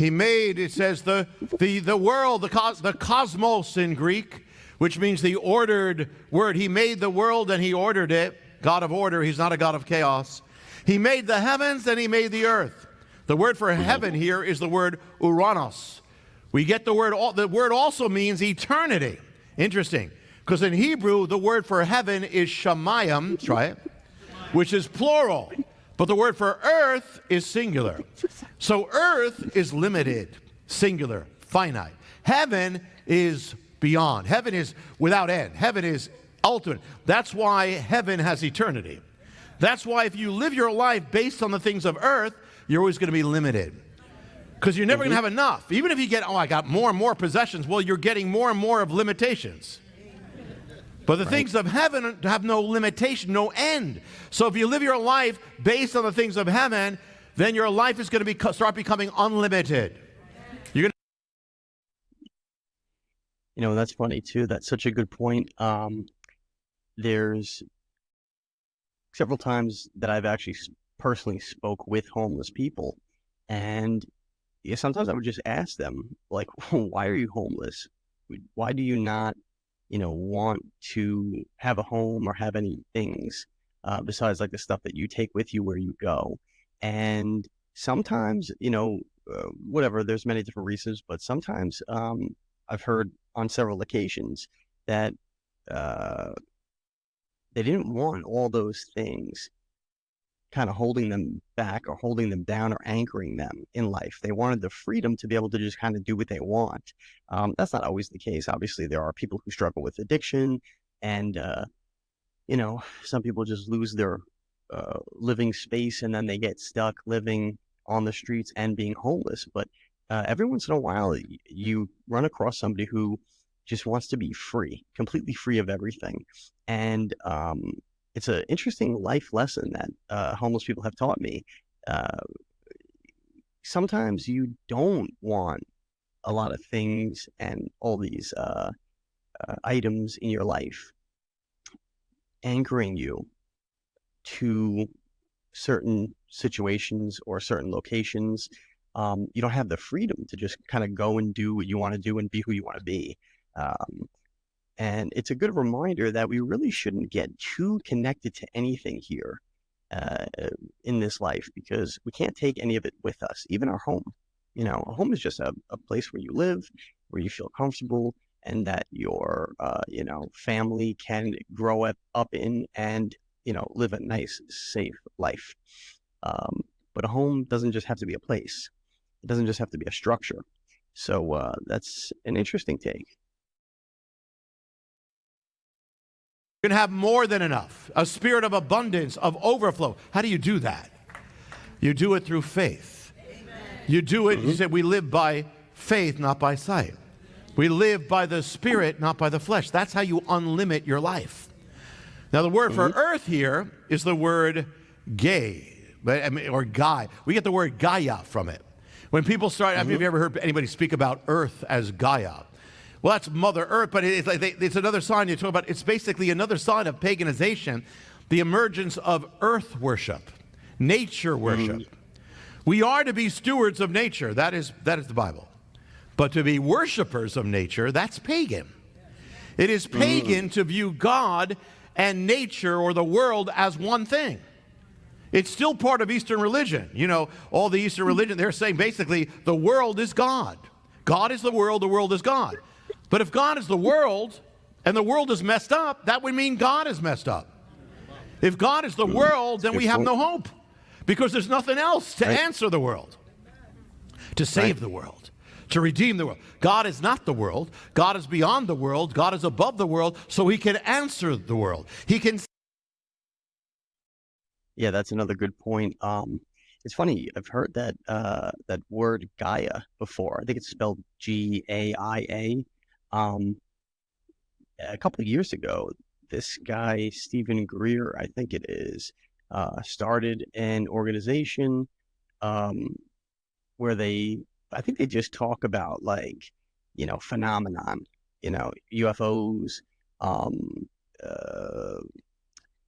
He made, it says, the world, the cosmos in Greek, which means the ordered word. He made the world and he ordered it. God of order. He's not a God of chaos. He made the heavens and he made the earth. The word for heaven here is the word uranos. We get the word also means eternity. Interesting. Because in Hebrew, the word for heaven is shamayim, try it, which is plural. But the word for earth is singular. So earth is limited, singular, finite. Heaven is beyond. Heaven is without end. Heaven is ultimate. That's why heaven has eternity. That's why if you live your life based on the things of earth, you're always going to be limited. Because you're never going to have enough. Even if you get, I got more and more possessions, well, you're getting more and more of limitations. But the things of heaven have no limitation, no end. So if you live your life based on the things of heaven, then your life is going to start becoming unlimited. You're going to... that's funny too. That's such a good point. There's several times that I've actually personally spoke with homeless people, and sometimes I would just ask them, like, why are you homeless? Why do you not want to have a home or have any things besides like the stuff that you take with you where you go? And sometimes, whatever, there's many different reasons, but sometimes I've heard on several occasions that they didn't want all those things kind of holding them back or holding them down or anchoring them in life. They wanted the freedom to be able to just kind of do what they want. That's not always the case. Obviously, there are people who struggle with addiction, and some people just lose their living space, and then they get stuck living on the streets and being homeless. But every once in a while, you run across somebody who just wants to be free, completely free of everything. And it's an interesting life lesson that homeless people have taught me. Sometimes you don't want a lot of things and all these items in your life anchoring you to certain situations or certain locations. You don't have the freedom to just kind of go and do what you want to do and be who you want to be. And it's a good reminder that we really shouldn't get too connected to anything here in this life, because we can't take any of it with us, even our home. A home is just a place where you live, where you feel comfortable, and that your family can grow up in and live a nice, safe life. But a home doesn't just have to be a place. It doesn't just have to be a structure. So that's an interesting take. You're going to have more than enough, a spirit of abundance, of overflow. How do you do that? You do it through faith. Amen. You do it, you said, we live by faith, not by sight. We live by the Spirit, not by the flesh. That's how you unlimit your life. Now, the word for earth here is the word gay, or Gaia. We get the word Gaia from it. When people start, have you ever heard anybody speak about earth as Gaia? Well, that's Mother Earth, but it's another sign you talk about. It's basically another sign of paganization, the emergence of earth worship, nature worship. We are to be stewards of nature. That is the Bible. But to be worshipers of nature, that's pagan. It is pagan to view God and nature or the world as one thing. It's still part of Eastern religion. All the Eastern religion, they're saying basically the world is God. God is the world is God. But if God is the world and the world is messed up, that would mean God is messed up. If God is the world, then we have no hope, because there's nothing else to answer the world, to save the world, to redeem the world. God is not the world. God is beyond the world. God is above the world, so he can answer the world. He can. Yeah, that's another good point. It's funny, I've heard that that word Gaia before. I think it's spelled Gaia. A couple of years ago, this guy, Stephen Greer, I think it is, started an organization where I think they just talk about phenomenon, UFOs,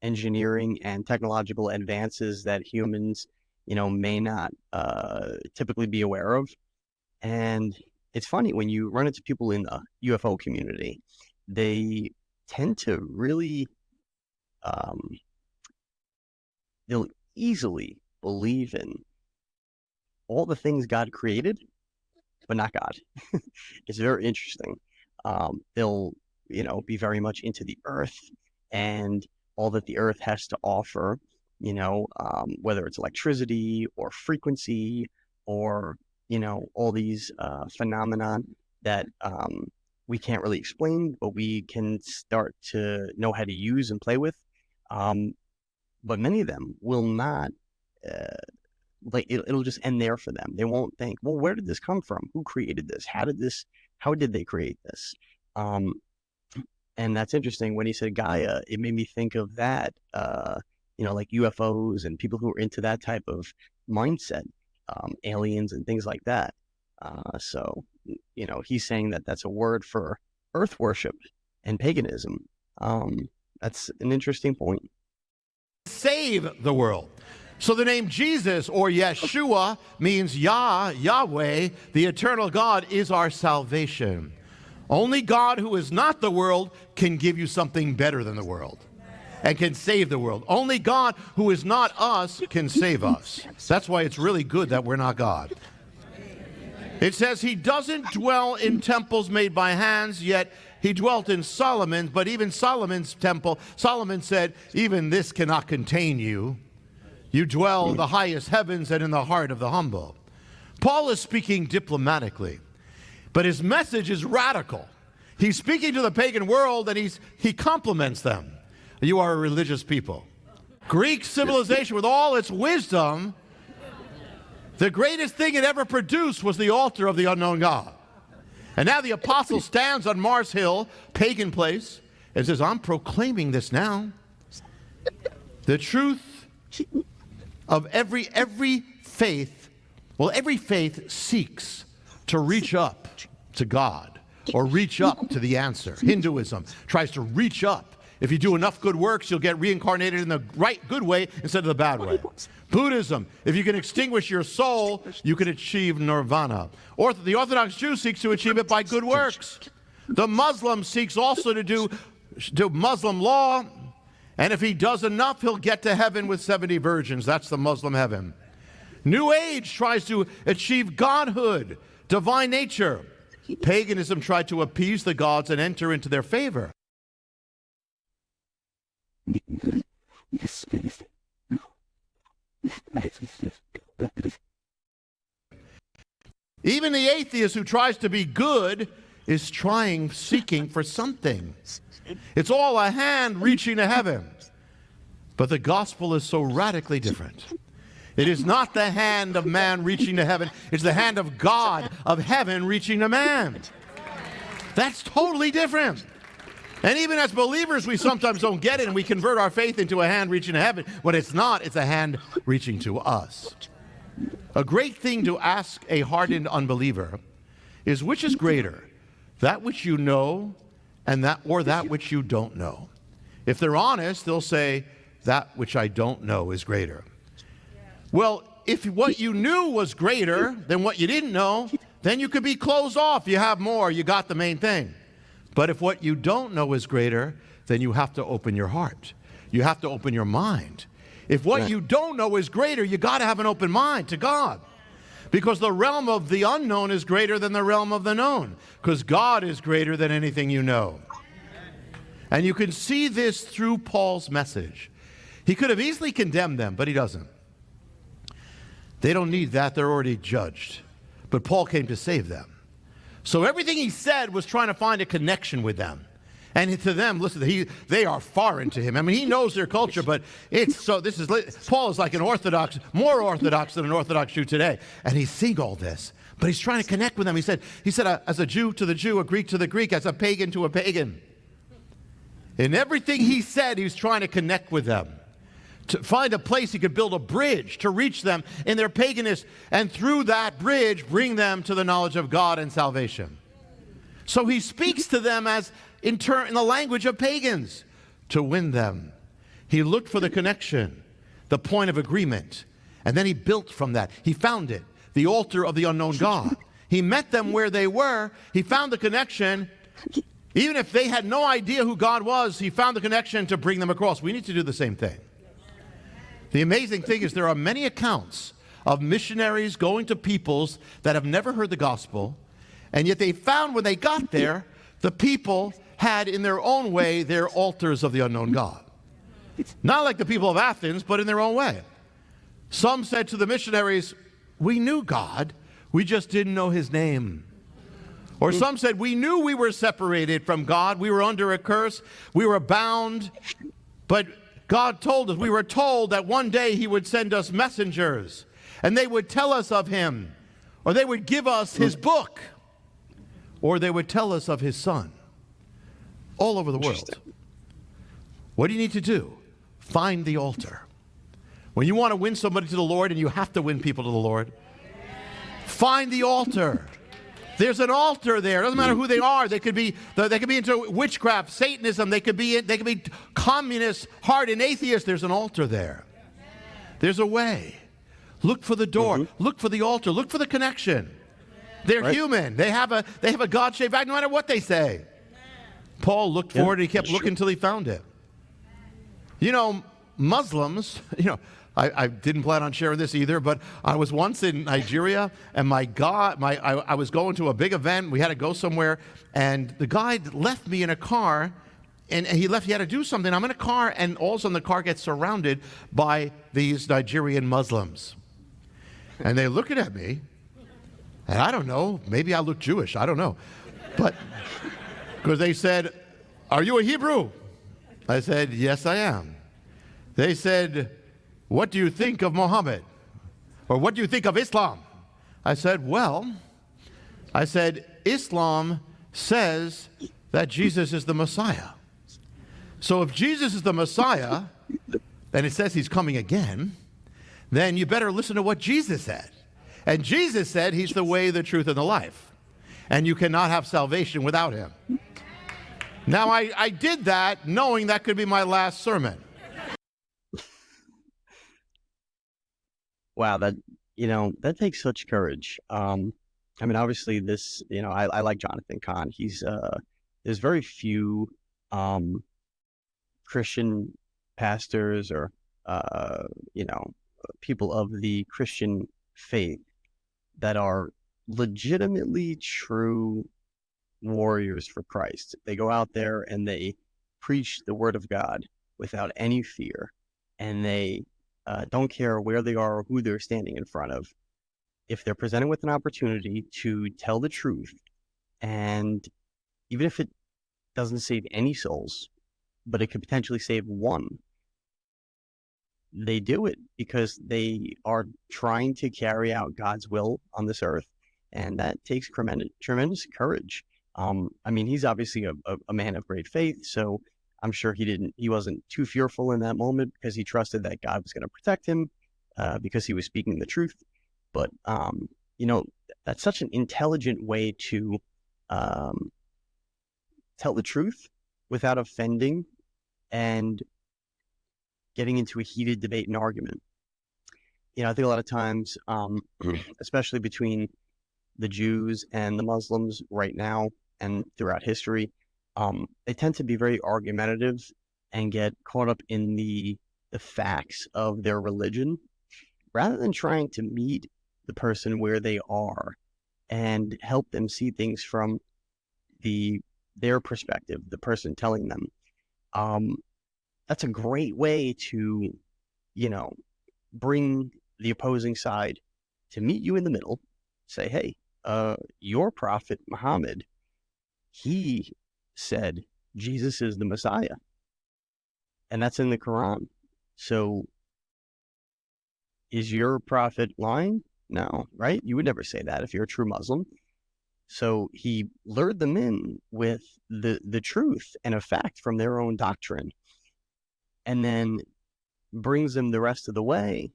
engineering and technological advances that humans, may not typically be aware of. And it's funny when you run into people in the UFO community, they tend to really, um, they'll easily believe in all the things God created, but not God. It's very interesting. They'll, be very much into the earth and all that the earth has to offer, whether it's electricity or frequency or, all these phenomenon that we can't really explain, but we can start to know how to use and play with. But many of them will not, like it'll just end there for them. They won't think, well, where did this come from? Who created this? How did they create this? And that's interesting. When he said Gaia, it made me think of that, like UFOs and people who are into that type of mindset, aliens and things like that. So, he's saying that that's a word for earth worship and paganism. That's an interesting point. Save the world. So the name Jesus or Yeshua means Yahweh, the eternal God, is our salvation. Only God who is not the world can give you something better than the world and can save the world. Only God who is not us can save us. That's why it's really good that we're not God. It says he doesn't dwell in temples made by hands, yet he dwelt in Solomon's, but even Solomon's temple, Solomon said, even this cannot contain you. You dwell in the highest heavens and in the heart of the humble. Paul is speaking diplomatically, but his message is radical. He's speaking to the pagan world and he compliments them. You are a religious people. Greek civilization with all its wisdom, the greatest thing it ever produced was the altar of the unknown God. And now the apostle stands on Mars Hill, pagan place, and says, I'm proclaiming this now. The truth of every faith, every faith seeks to reach up to God or reach up to the answer. Hinduism tries to reach up. If you do enough good works, you'll get reincarnated in the right good way instead of the bad way. Buddhism, if you can extinguish your soul, you can achieve nirvana. The Orthodox Jew seeks to achieve it by good works. The Muslim seeks also to do Muslim law, and if he does enough, he'll get to heaven with 70 virgins. That's the Muslim heaven. New Age tries to achieve godhood, divine nature. Paganism tried to appease the gods and enter into their favor. Even the atheist who tries to be good is seeking for something. It's all a hand reaching to heaven. But the gospel is so radically different. It is not the hand of man reaching to heaven. It's the hand of God, of heaven, reaching to man. That's totally different. And even as believers, we sometimes don't get it, and we convert our faith into a hand reaching to heaven. When it's not, it's a hand reaching to us. A great thing to ask a hardened unbeliever is, which is greater, that which you know or that which you don't know? If they're honest, they'll say, that which I don't know is greater. Well, if what you knew was greater than what you didn't know, then you could be closed off. You have more. You got the main thing. But if what you don't know is greater, then you have to open your heart. You have to open your mind. If what you don't know is greater, you got to have an open mind to God. Because the realm of the unknown is greater than the realm of the known. Because God is greater than anything you know. And you can see this through Paul's message. He could have easily condemned them, but he doesn't. They don't need that. They're already judged. But Paul came to save them. So everything he said was trying to find a connection with them. And to them, listen, they are foreign to him. I mean, he knows their culture, but Paul is like more Orthodox than an Orthodox Jew today. And he's seeing all this, but he's trying to connect with them. He said, as a Jew to the Jew, a Greek to the Greek, as a pagan to a pagan. In everything he said, he was trying to connect with them. To find a place he could build a bridge to reach them in their paganism, and through that bridge bring them to the knowledge of God and salvation. So he speaks to them in the language of pagans to win them. He looked for the connection, the point of agreement, and then he built from that. He found it, the altar of the unknown God. He met them where they were. He found the connection. Even if they had no idea who God was, he found the connection to bring them across. We need to do the same thing. The amazing thing is there are many accounts of missionaries going to peoples that have never heard the gospel, and yet they found when they got there, the people had in their own way their altars of the unknown God. Not like the people of Athens, but in their own way. Some said to the missionaries, we knew God, we just didn't know his name. Or some said, we knew we were separated from God, we were under a curse, we were bound, but God told us, we were told that one day he would send us messengers, and they would tell us of him, or they would give us his book, or they would tell us of his son. All over the world. What do you need to do? Find the altar. When you want to win somebody to the Lord, and you have to win people to the Lord, find the altar. There's an altar there. It doesn't matter who they are. They could be into witchcraft, Satanism. They could be communists, hardened atheists. There's an altar there. There's a way. Look for the door. Look for the altar. Look for the connection. They're human. They have a God-shaped back, no matter what they say. Paul looked for it, and he kept looking until he found it. You know, Muslims, I didn't plan on sharing this either, but I was once in Nigeria, and I was going to a big event. We had to go somewhere, and the guy left me in a car, and he had to do something. I'm in a car, and all of a sudden the car gets surrounded by these Nigerian Muslims. And they're looking at me, and I don't know, maybe I look Jewish, I don't know. But, because they said, are you a Hebrew? I said, yes, I am. They said, what do you think of Muhammad? Or what do you think of Islam? I said, Islam says that Jesus is the Messiah. So if Jesus is the Messiah, and it says he's coming again, then you better listen to what Jesus said. And Jesus said he's the way, the truth, and the life. And you cannot have salvation without him. Now, I did that knowing that could be my last sermon. Wow, that takes such courage. I mean, obviously this, I like Jonathan Cahn. There's very few Christian pastors or people of the Christian faith that are legitimately true warriors for Christ. They go out there and they preach the word of God without any fear, and they don't care where they are or who they're standing in front of. If they're presented with an opportunity to tell the truth, and even if it doesn't save any souls, but it could potentially save one, they do it because they are trying to carry out God's will on this earth, and that takes tremendous courage. I mean, he's obviously a man of great faith, so I'm sure he wasn't too fearful in that moment because he trusted that God was going to protect him because he was speaking the truth. But, that's such an intelligent way to tell the truth without offending and getting into a heated debate and argument. I think a lot of times, especially between the Jews and the Muslims right now and throughout history, they tend to be very argumentative and get caught up in the facts of their religion rather than trying to meet the person where they are and help them see things from their perspective, the person telling them. That's a great way to, bring the opposing side to meet you in the middle. Say, hey, your prophet Muhammad, he said Jesus is the Messiah, and that's in the Quran. So is your prophet lying? No, right? You would never say that if you're a true Muslim. So he lured them in with the truth and a fact from their own doctrine, and then brings them the rest of the way,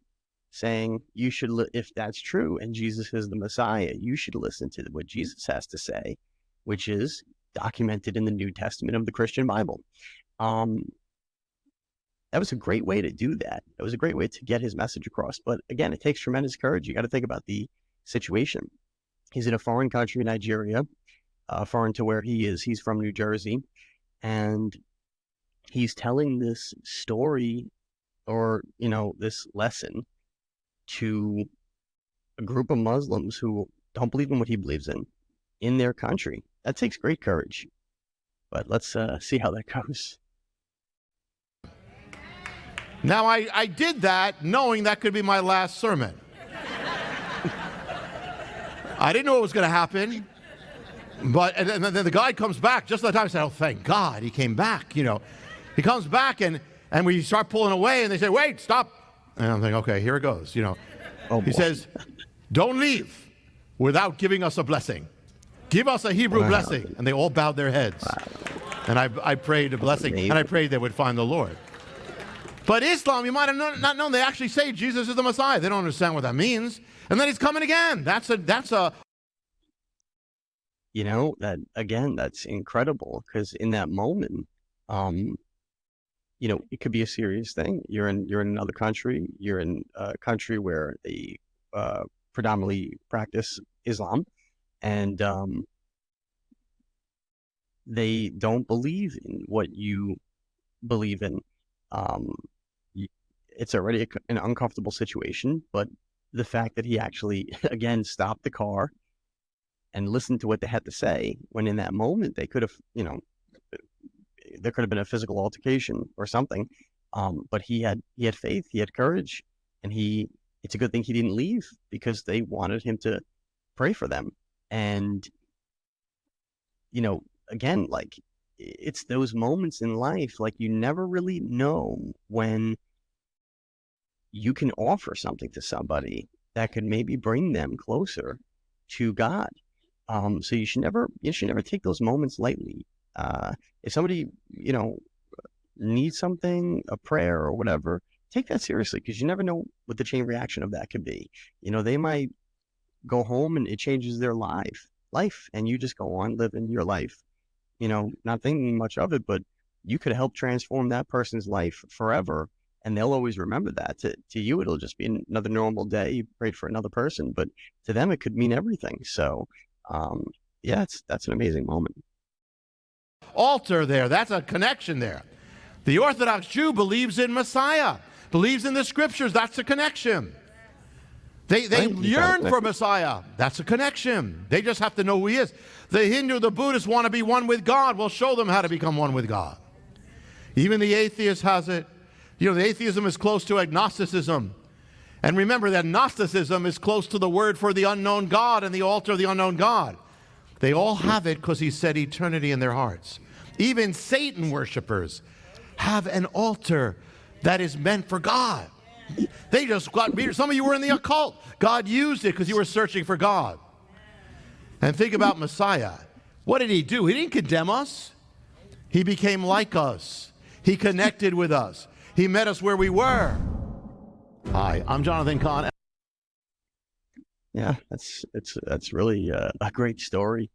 saying, you should, if that's true and Jesus is the Messiah, you should listen to what Jesus has to say, which is documented in the New Testament of the Christian Bible. That was a great way to do that. It was a great way to get his message across. But again, it takes tremendous courage. You got to think about the situation. He's in a foreign country, Nigeria, foreign to where he is. He's from New Jersey, and he's telling this story, or this lesson, to a group of Muslims who don't believe in what he believes in their country. That takes great courage. But let's see how that goes. Now, I did that knowing that could be my last sermon. I didn't know what was going to happen. But and then the guy comes back just at the time. I said, oh, thank God he came back. He comes back, and we start pulling away, and they say, wait, stop. And I'm thinking, okay, here it goes. Oh, he boy. says, don't leave without giving us a blessing. Give us a Hebrew Wow. blessing. And they all bowed their heads. Wow. And I prayed a blessing, Amazing. and I prayed they would find the Lord. But Islam, you might have not known, they actually say Jesus is the Messiah. They don't understand what that means. And then he's coming again. That's a That again, that's incredible, because in that moment, it could be a serious thing. You're in another country. You're in a country where they predominantly practice Islam, and they don't believe in what you believe in. It's already an uncomfortable situation, but the fact that he actually, again, stopped the car and listened to what they had to say, when in that moment they could have, there could have been a physical altercation or something. But he had faith, he had courage, and it's a good thing he didn't leave, because they wanted him to pray for them. And, again, like, it's those moments in life, like, you never really know when you can offer something to somebody that could maybe bring them closer to God. So you should never take those moments lightly. If somebody, needs something, a prayer or whatever, take that seriously, because you never know what the chain reaction of that could be. They might go home and it changes their life, and you just go on living your life, not thinking much of it, but you could help transform that person's life forever. And they'll always remember that. To you, it'll just be another normal day. You prayed for another person, but to them, it could mean everything. So, that's an amazing moment. altar there. That's a connection there. The Orthodox Jew believes in Messiah, believes in the Scriptures. That's a connection. They yearn for Messiah. That's a connection. They just have to know who he is. The Hindu, the Buddhist want to be one with God. We'll show them how to become one with God. Even the atheist has it. The atheism is close to agnosticism. And remember that Gnosticism is close to the word for the unknown God and the altar of the unknown God. They all have it because he set eternity in their hearts. Even Satan worshipers have an altar that is meant for God. They just got, some of you were in the occult. God used it because you were searching for God. And think about Messiah. What did he do? He didn't condemn us. He became like us. He connected with us. He met us where we were. Hi, I'm Jonathan Cahn. Yeah, that's really a great story.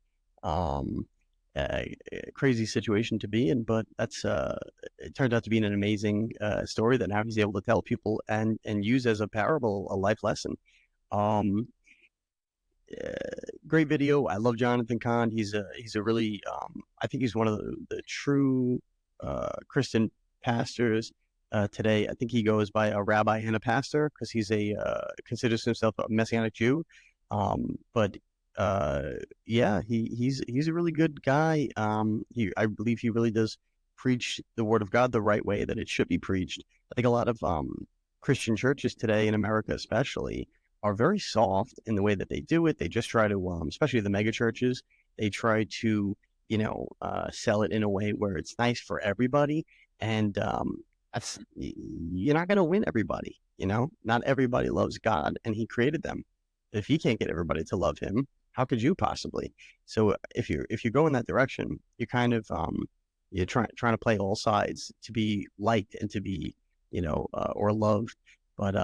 A crazy situation to be in, but it turned out to be an amazing story that now he's able to tell people and use as a parable, a life lesson. Great video. I love Jonathan Cahn. He's a really I think he's one of the true Christian pastors today. I think he goes by a rabbi and a pastor because he's considers himself a Messianic Jew. But yeah, he's a really good guy. I believe he really does preach the word of God the right way that it should be preached. I think a lot of Christian churches today in America especially are very soft in the way that they do it. They just try to, especially the mega churches, they try to, sell it in a way where it's nice for everybody. And you're not going to win everybody. Not everybody loves God, and he created them. If he can't get everybody to love him, how could you possibly? So if you go in that direction, you're kind of you're trying to play all sides to be liked and to be or loved, but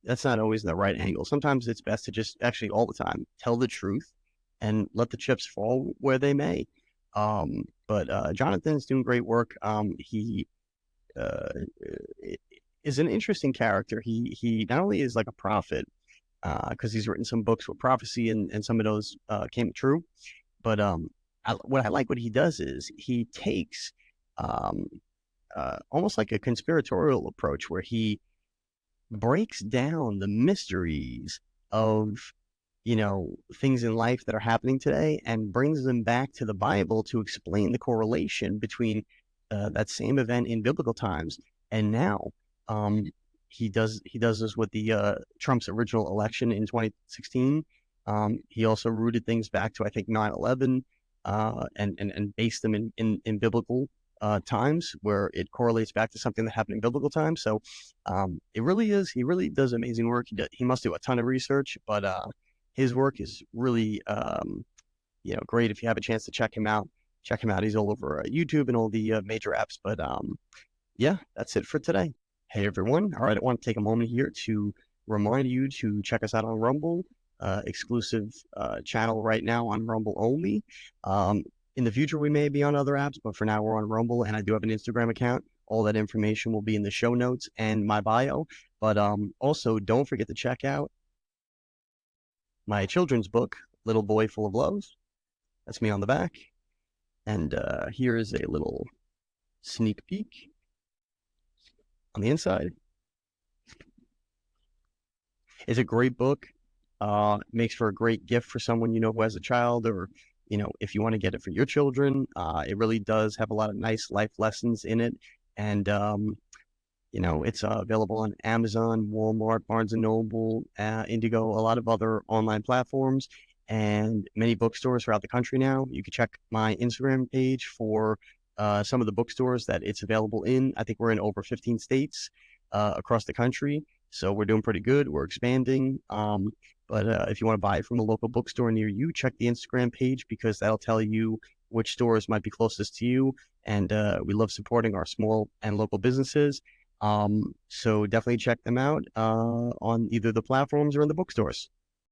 that's not always the right angle. Sometimes it's best to just actually all the time tell the truth and let the chips fall where they may. But Jonathan's doing great work. He is an interesting character. He not only is like a prophet, because he's written some books with prophecy, and some of those came true. But what I like what he does is he takes um, almost like a conspiratorial approach where he breaks down the mysteries of things in life that are happening today and brings them back to the Bible to explain the correlation between that same event in biblical times and now. Um, he does this with the Trump's original election in 2016. He also rooted things back to, I think, 9/11, and based them in biblical times where it correlates back to something that happened in biblical times. So he really does amazing work. He must do a ton of research, but his work is really great. If you have a chance to check him out, He's all over YouTube and all the major apps. But yeah, that's it for today. Hey everyone. All right, I want to take a moment here to remind you to check us out on Rumble, exclusive channel right now on Rumble only. In the future, we may be on other apps, but for now, we're on Rumble, and I do have an Instagram account. All that information will be in the show notes and my bio. But also, don't forget to check out my children's book, Little Boy Full of Love. That's me on the back. And here is a little sneak peek on the inside. It's a great book. Makes for a great gift for someone who has a child, or if you want to get it for your children. It really does have a lot of nice life lessons in it, and it's available on Amazon, Walmart, Barnes and Noble, Indigo, a lot of other online platforms, and many bookstores throughout the country now. You can check my Instagram page for some of the bookstores that it's available in. I think we're in over 15 states across the country, so we're doing pretty good. We're expanding. But if you want to buy it from a local bookstore near you, check the Instagram page, because that'll tell you which stores might be closest to you. And we love supporting our small and local businesses. So definitely check them out on either the platforms or in the bookstores.